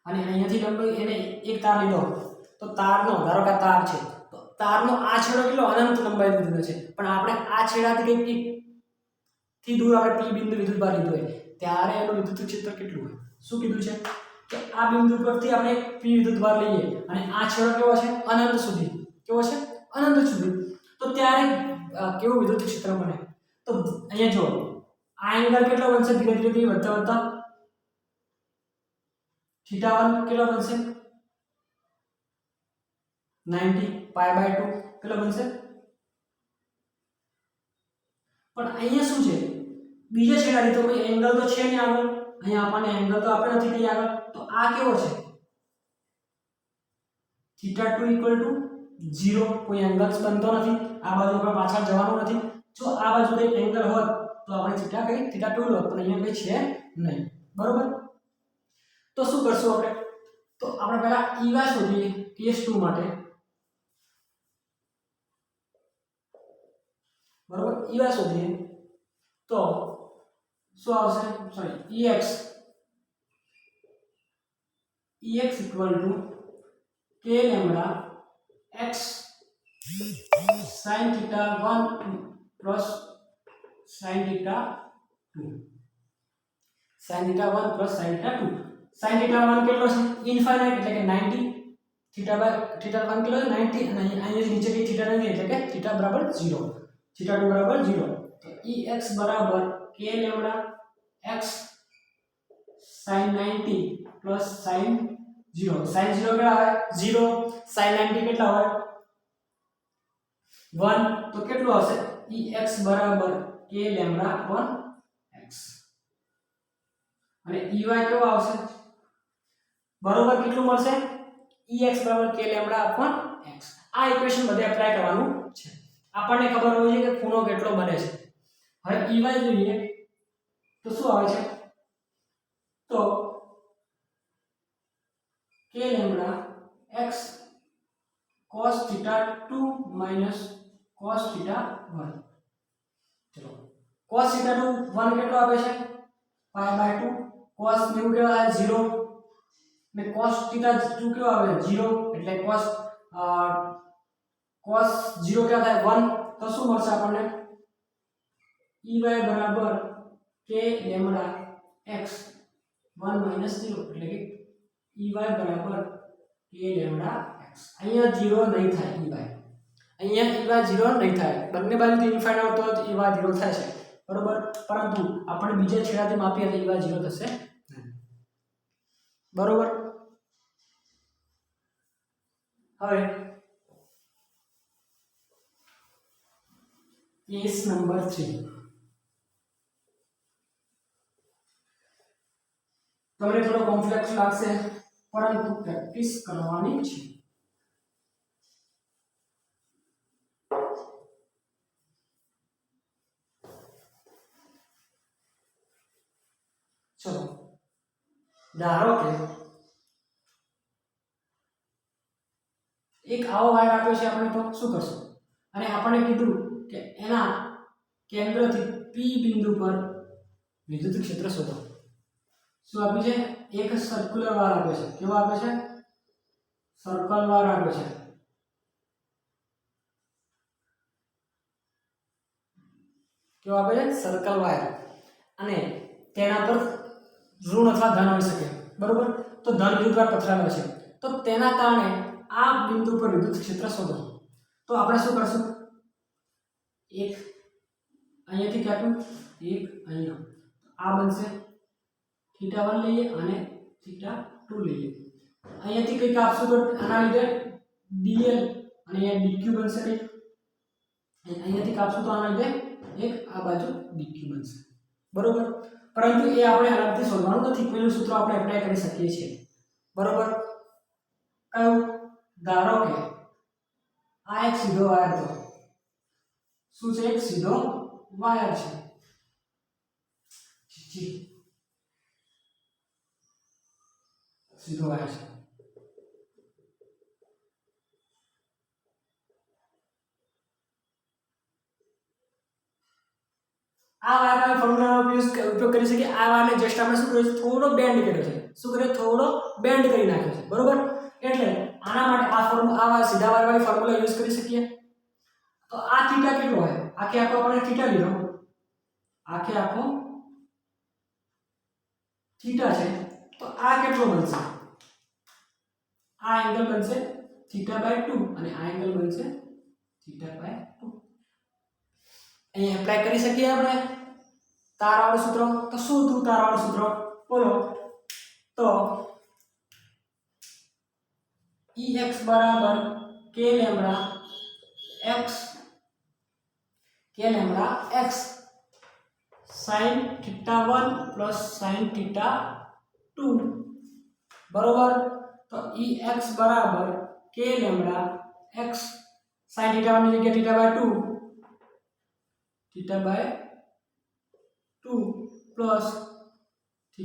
અને અહીંયાથી લંબાઈ એને એક તાર લીધો તો તારનો ધારો કે તાર છે તો તારનો આ છેડો કેટલો અનંત લંબાઈ લીધો છે, પણ આપણે આ છેડાથી કંઈક થી દૂર આપણે p બિંદુ વિદ્યુત બાર લીધો હોય ત્યારે એનું વિદ્યુત ક્ષેત્ર કેટલું હોય. શું કીધું છે કે આ બિંદુ પરથી આપણે p વિદ્યુત બાર લઈએ અને આ છેડો કેવો છે અનંત સુધી, કેવો છે અનંત સુધી, તો ત્યારે કેવું વિદ્યુત ક્ષેત્ર બને. તો અહીંયા જો આ એંગલ કેટલો બનશે ધીરે ધીરે વધતા વધતા θ1 કેટલો બનશે 90 π/2 કેટલો બનશે પણ અહીંયા શું છે બીજા છેડાથી તો કોઈ એંગલ તો છે નહીં આગળ અહીંયા આપણને એંગલ તો આપણે નથી કઈ આગળ તો આ કેવો છે θ2 = 0 કોઈ એંગલ્સ બનતો નથી આ બાજુ પર પાછળ જવાનું નથી જો આ બાજુ કોઈ એંગલ હોત તો આપણે θ2 લોત પણ અહીંયા કઈ છે નહીં બરોબર તો શું કરશું આપણે તો આપણે પહેલા ey શોધીએ કેસ 2 માટે બરોબર ey શોધીએ તો શું આવશે sorry ex = k lambda x sin θ1 plus sin θ2 sin θ1 plus sin θ2 sin θ1 કેટલો છે ઇન્ફાઇનાઇટ એટલે કે 90 θ1 કેટલો છે 90 અને અહીંયા નીચે કઈ θ નથી એટલે કે θ બરાબર 0 θ2 બરાબર 0 તો ex બરાબર k lambda x sin 90 plus sin 0 sin 0 કેટલા હોય 0 sin 90 કેટલા હોય 1 તો કેટલું આવશે ex બરાબર k લેમ્બડા upon x અને ey કેવો આવશે બરોબર કેટલું મળશે ex બરાબર k લેમ્બડા upon x આ ઇક્વેશન બધે એપ્લાય કરવાનું છે આપણને ખબર હોવી જોઈએ કે ખૂણો કેટલો બને છે હવે ey જોઈએ તો શું આવે છે તો k lambda x cos θ2 minus cos θ1 ચલો cos θ2 1 કેટલો આપે છે π/2 cos 90 કેટલો આવે 0 ને cos θ2 કેવો આવે 0 એટલે cos 0 क्या થાય 1 તો શું મળશે આપણને ey બરાબર k લેમ્બડા x 1 minus 0 એટલે કે ey બરાબર k લેમ્બડા x અહીંયા 0 નહીં થાય ey અહીંયા ey 0 નહીં થાય બંને બાજુથી ઇન્ફાઇનાઇટ તો ey 0 થાય છે બરોબર પરંતુ આપણે બીજા છેડાથી માપીએ તો ey 0 થશે નહીં બરોબર હવે કેસ નંબર 3 તમને થોડો કોમ્પ્લેક્સ લાગશે પરંતુ પ્રેક્ટિસ કરવાની છે ચલો ધારો કે એક આવો વાયર આપ્યો છે આપણે તો શું કરશું અને આપણે કીધું કે એના કેન્દ્રથી P બિંદુ પર વિદ્યુત ક્ષેત્ર શોધો શું આપ્યું છે એક સર્ક્યુલર વાયર આપ્યો છે કેવો આપ્યો છે સર્કલ વાયર આપ્યો છે કેવો આપ્યો છે સર્કલ વાયર અને તેના પર ઋણ અથવા ધન હોઈ શકે બરોબર તો ધન વિદ્યુતભાર પથરાયેલો છે તો તેના કારણે આ બિંદુ પર વિદ્યુત ક્ષેત્ર શોધો તો આપણે શું કરશું એક અહીંયાથી કાપ્યું એક અહીંયા આ બનશે θ1 લઈએ અને θ2 લઈએ અહીંયાથી કંઈક આપશું તો આના લીધે dl અને અહીંયા dq બનશે કંઈક અહીંયાથી કાપશું તો આના લીધે એક આ બાજુ dq બનશે બરોબર પરંતુ એ આપણે અલગથી શોધવાનું નથી પેલું સૂત્ર આપણે એપ્લાય કરી શકીએ છીએ બરોબર કયું ધારો કે આ એક સીધો વાયર તો શું છે એક સીધો વાયર છે સીધો વાયર છે આ વાયરનો ફોર્મ્યુલાનો ઉપયોગ કરી શકીએ આ વાયરને જસ્ટ આપણે શું કર્યું થોડો બેન્ડ કર્યો છે શું કર્યું થોડો બેન્ડ કરી નાખ્યો છે બરોબર એટલે આના માટે આ સીધા વાયર વાળી ફોર્મ્યુલા યુઝ કરી શકીએ તો આ થીટા કેટલો હોય આખે આખો આપણે થીટા લીધો આખે આખો થીટા છે તો આ કેટલો બનશે આ એંગલ બનશે θ/2 અને આ એંગલ બનશે θ/2 અહીં એપ્લાય કરી શકીએ આપણે તારવાળું સૂત્ર તો શું હતું તારવાળું સૂત્ર બોલો તો Ex बराबर k lambda x sin θ1 plus sin θ2 बराबर। तो Ex बराबर k લેમ્બડા x sin θ1 ની જગ્યાએ θ/2 plus θ/,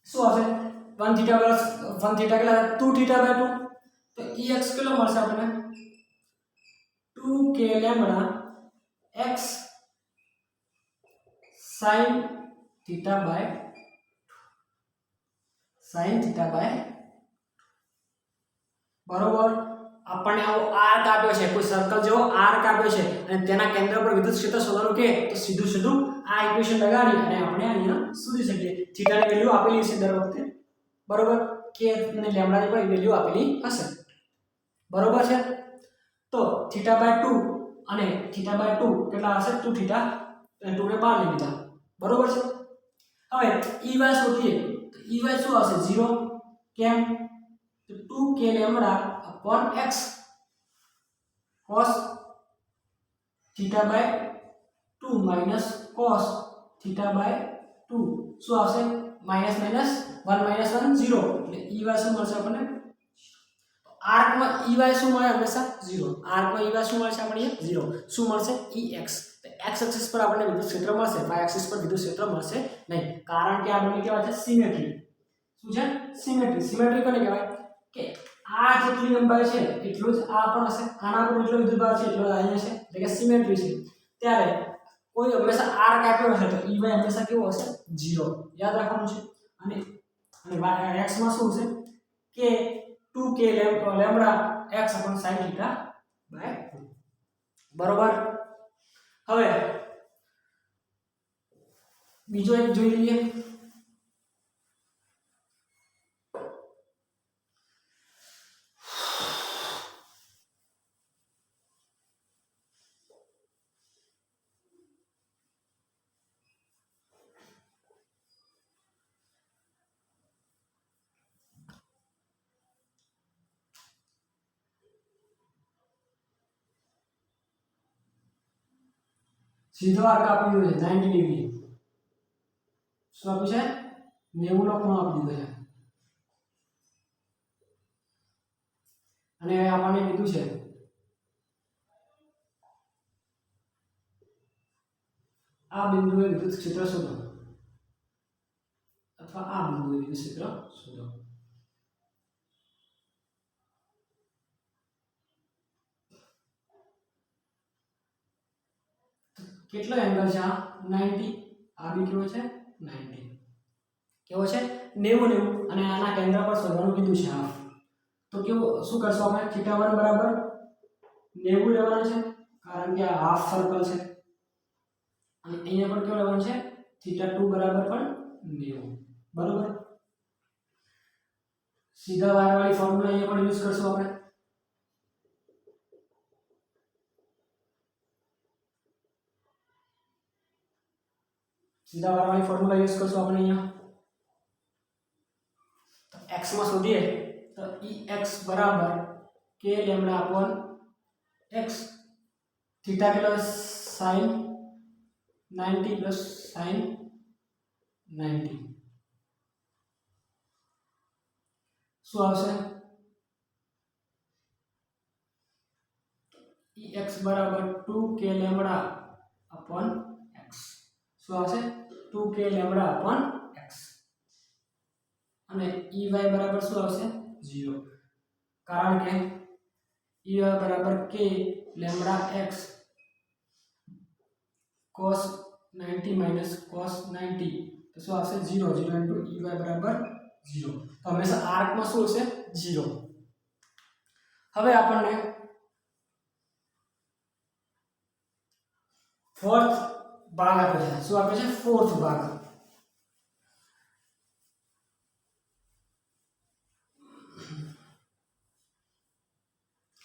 શું આવશે 1 θ plus 1 θ કેટલા 2 θ/2। તો Ex કેટલો મળશે આપણને 2k લેમ્બડા x sin θ/, બરોબર। આપણને આવો આર્ક આપ્યો છે, કોઈ સર્કલ જેવો આર્ક આપ્યો છે અને તેના કેન્દ્ર પર વિદ્યુત ક્ષેત્ર શોધવાનું કે તો સીધું સીધું આ ઇક્વેશન લગાડી અને આપણે અહીંયા શોધી શકીએ। થીટાની વેલ્યુ આપેલી છે દર વખતે, બરોબર, કે અને લેમ્બડાની પણ વેલ્યુ આપેલી હશે, બરોબર છે। તો θ/2 અને θ/2 કેટલા હશે 2 θ અને 2 ને બહાર લઈ લીધા, બરોબર છે। હવે Ey શોધીએ તો Ey શું આવશે 0, કેમ તો 2k lambda upon x cos θ/2 minus cos θ/2 શું આવશે માઈનસ માઈનસ 1 minus 1 0 એટલે Ey શું મળશે આપણને આર્કમાં Ey શું મળે હંમેશા 0, આર્કમાં Ey શું મળશે આપણને 0 શું મળશે Ex। તો x એક્સિસ પર આપણને વિદ્યુત ક્ષેત્ર મળશે, y એક્સિસ પર વિદ્યુત ક્ષેત્ર મળશે નહીં, કારણ કે આ બંને કેવા છે સિમેટ્રી। શું છે સિમેટ્રી, સિમેટ્રી કોને કહેવાય કે આ જેટલી લંબાઈ છે એટલું જ આ પણ હશે, આના પર એટલો વિદ્યુતભાર છે એટલો અહીંયા છે, એટલે કે સિમેટ્રી છે। ત્યારે કોઈ હંમેશા આર્ક આપ્યો હશે તો Ey હંમેશા કેવો હશે 0, યાદ રાખવાનું છે। અને x માં શું છે કે 2k lambda x upon sin θ/2, બરોબર। હવે બીજો એક જોઈ લઈએ। સીધો આર્ક આપી દીધો છે 90 ડિગ્રી, શું આપ્યું છે 90 નો ખૂણો આપી દીધો છે અને આપણને કીધું છે આ બિંદુએ વિદ્યુત ક્ષેત્ર શોધો અથવા આ બિંદુએ વિદ્યુત ક્ષેત્ર શોધો। કેટલો એંગલ છે આ 90, આ બી કેવો છે 90, કેવો છે 90 અને આના કેન્દ્ર પર શોધવાનું કીધું છે હાફ। તો કેવું શું કરશું આપણે θ1 બરાબર 90 લેવાનું છે કારણ કે આ હાફ સર્કલ છે અને અહીંયા પણ કેવું લેવાનું છે θ2 બરાબર પણ 90, બરાબર। સીધા વાયરવાળી ફોર્મ્યુલા અહીંયા પણ યુઝ કરશું આપણે, સીધા વાયરવાળી ફોર્મ્યુલા યુઝ કરશું આપણે અહીંયા। તો x માં શોધીએ તો Ex બરાબર k lambda upon x, theta કેટલો sin 90 plus sin 90 શું આવશે Ex બરાબર 2k લેમ્બડા upon x, શું આવશે 2k લેમ્બડા upon x અને Ey બરાબર શું આવશે 0, કારણ કે Ey બરાબર k lambda x cos 90 minus cos 90 તો શું આવશે 0, 0 into Ey બરાબર 0। તો હંમેશા આર્કમાં શું હશે 0। હવે આપણને ફોર્થ ભાગ આપે છે, શું આપે છે ફોર્થ ભાગ,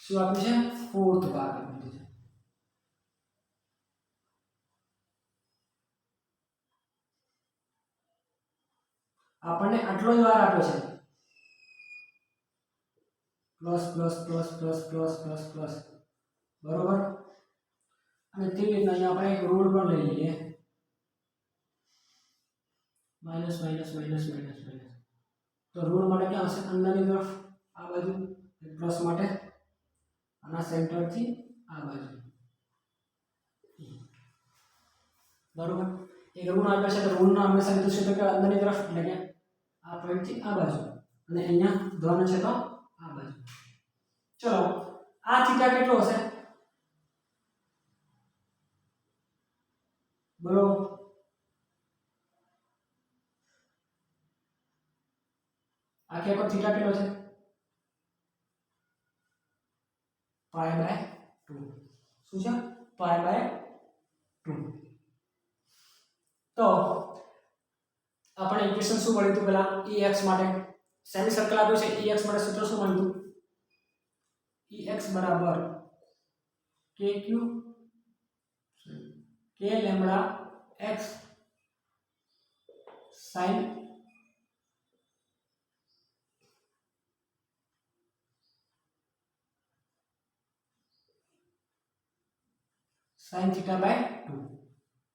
શું આપ્યું છે ફોર્થ ભાગ આપી દીધો છે। આપણને આટલો જ વાર આપ્યો છે plus plus plus plus plus plus plus બરોબર અને તે રીતના અહીંયા આપણે એક રૂલ પણ લઈ લઈએ minus minus minus minus minus તો રૂલ માટે ક્યાં હશે અંદરની તરફ આ બાજુ પ્લસ માટે આના સેન્ટરથી આ બાજુ બરોબર એક રૂલ આપ્યા છે તો રૂલનો હંમેશા લીધું છે તો કે અંદરની તરફ એટલે કે આ પોઈન્ટથી આ બાજુ અને અહીંયા ધન છે તો આ બાજુ ચલો આ થીટા કેટલો હશે બોલો આ કે પર થીટા કેટલો છે π/2 શું છે π/2 તો આપણે ઇક્વેશન શું મળ્યું હતું પેલા ex માટે સેમી સર્કલ આપ્યું છે ex માટે સૂત્ર શું મળ્યું હતું ex બરાબર kq k lambda x sin sin θ/2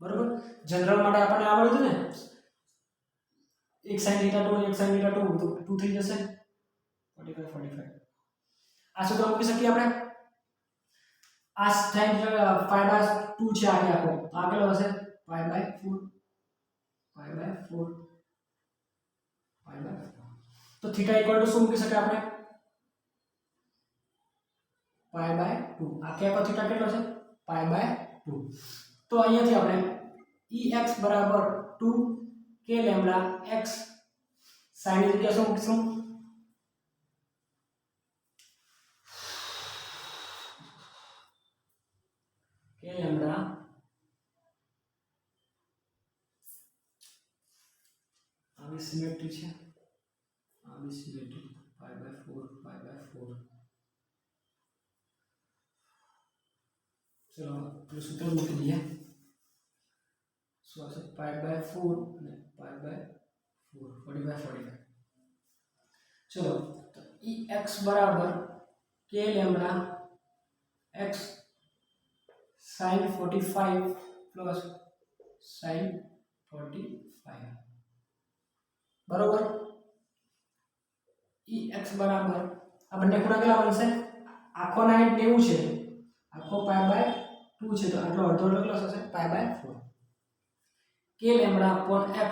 બરોબર જનરલ માટે આપણને આવડ્યું ને એક sin θ2 એક sin θ2 તો 2 થઈ જશે 45 આ સૂત્ર મૂકી શકીએ આપણે આ sin π/2 છે આખો આ કેટલો હશે π/4 તો થીટા ઇક્વલ ટુ શું મૂકી શકીએ આપણે π/2 આ કે પર થીટા કેટલો છે π/2 તો અહીંયાથી આપણે ex બરાબર 2 k લેમ્બડા x sin ની જગ્યાએ શું મૂકીશું k લેમ્બડા આવી સિમેટ્રી છે આવી સિમેટ્રી π/4 चलो तो सूत्र लिख दिया सो ऐसे π/4 અને π/4 45 चलो तो ex बराबर k लेम्बड़ा x sin 45 plus sin 45 बराबर ex बराबर આ બંને ખૂણા કેટલા બનશે આખો 90 છે આખો π/2 છે તો આટલો અડધો કેટલો થશે π/4 k lambda upon x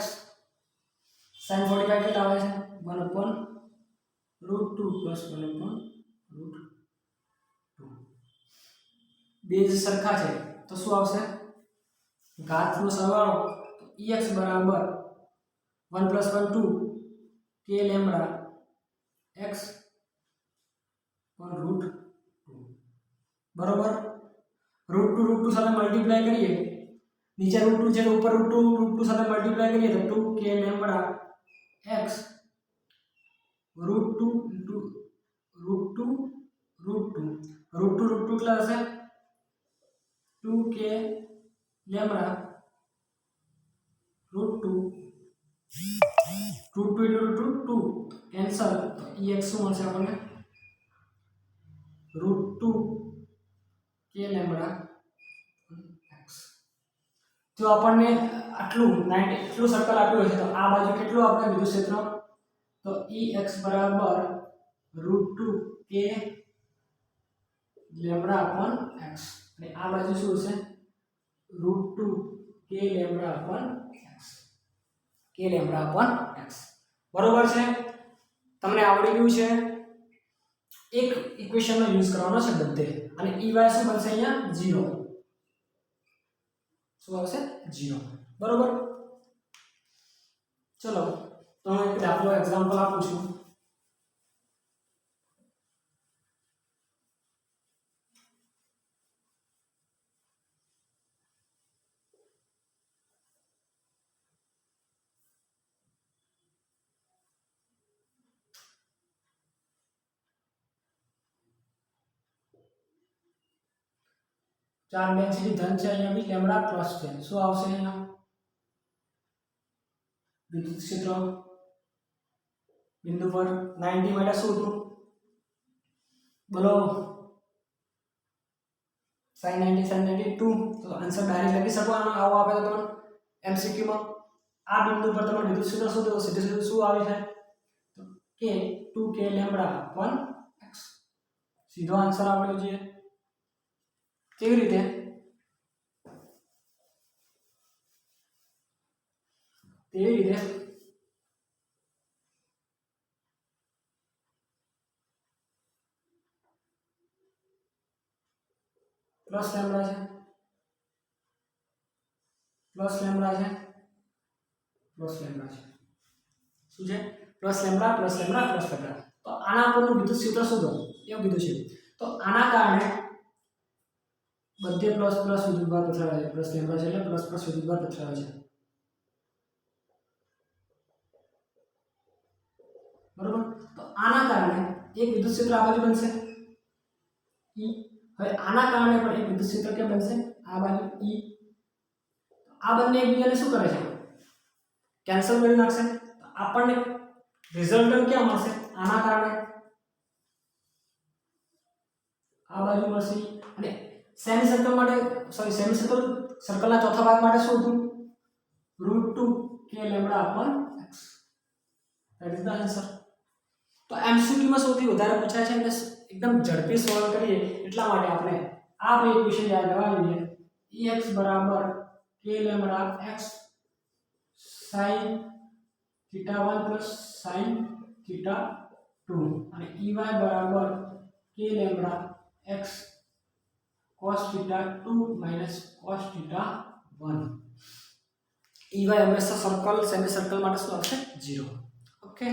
sin 45 કેટલા આવે છે 1/√2 પ્લસ 1/√2 બેઝ સરખા છે તો શું આવશે ઘાતનો સરવાળો તો ex બરાબર 1 + 1 2 k લેમ્બડા x √2 बराबर √2 સાથે મલ્ટીપ્લાય કરીએ નીચે √2 છે તો ઉપર √2 સાથે મલ્ટીપ્લાય કરીએ તો 2k લેમ્બડા x √2 કેટલા હશે 2k લેમ્બડા √2 √2 કેન્સલ તો ex શું મળશે આપણને √2 k લેમ્બડા x જો આપણને આટલું 90 એટલું સર્કલ આપ્યું છે તો આ બાજુ કેટલું આપણે વિદ્યુત ક્ષેત્ર તો ex બરાબર √2 k લેમ્બડા x અને આ બાજુ શું છે √2 k લેમ્બડા x બરોબર છે તમને આવડી ગયું છે એક ઇક્વેશન નો યુઝ કરવાનો છે બધે અને ey શું બનશે અહીંયા 0 શું આવશે 0 બરોબર ચલો તો હું એક દાખલો એક્ઝામ્પલ આપું છું ચાર ડેન્સિટી ધન છે અહીંયા બી લેમ્બડા પ્લસ છે શું આવશે અહીંયા વિદ્યુત ક્ષેત્ર બિંદુ પર 90 માટે શું હતું બોલો sin 90 sin 92 તો આન્સર ડાયરેક્ટ લખી શકો આનો આવો આપે તો તમને MCQ માં આ બિંદુ પર તમે વિદ્યુત ક્ષેત્ર શોધો સીધું સીધું શું આવે છે તો k 2k લેમ્બડા 1x સીધો આન્સર આવડો જોઈએ કેવી રીતે તેવી રીતે પ્લસ લેમ્બડા છે પ્લસ લેમ્બડા છે પ્લસ લેમ્બડા છે શું છે plus lambda plus lambda plus lambda તો આના પરનું વિદ્યુત ક્ષેત્ર શોધો એવું કીધું છે તો આના કારણે બધે પ્લસ પ્લસ વિદ્યુતભાર પથરાવે છે પ્લસ લેમ્બડા છે એટલે પ્લસ પ્લસ વિદ્યુતભાર પથરાવે છે બરોબર તો આના કારણે એક વિદ્યુત ક્ષેત્ર આ બાજુ બનશે E હવે આના કારણે પણ એક વિદ્યુત ક્ષેત્ર કે બનશે આ બાજુ E આ બંને એકબીજાને શું કરે છે કેન્સલ કરી નાખશે તો આપણને રિઝલ્ટન્ટ ક્યાં મળશે આના કારણે આ બાજુ મળશે અને સેમી સર્કલ માટે સોરી સેમી સર્કલના ચોથા ભાગ માટે શું હતું √2 k lambda upon x that is the answer તો MCQ માં સૌથી વધારે પૂછાય છે એટલે એકદમ ઝડપી સોલ્વ કરીએ એટલા માટે આપણે આ બે ઇક્વેશન યાદ રાખવા જોઈએ Ex બરાબર k lambda x sin θ1 plus sin θ2 અને Ey બરાબર k lambda x cos θ2 minus cos θ1 Ey હંમેશા સર્કલ સેમી સર્કલ માટે શું આવશે 0 ઓકે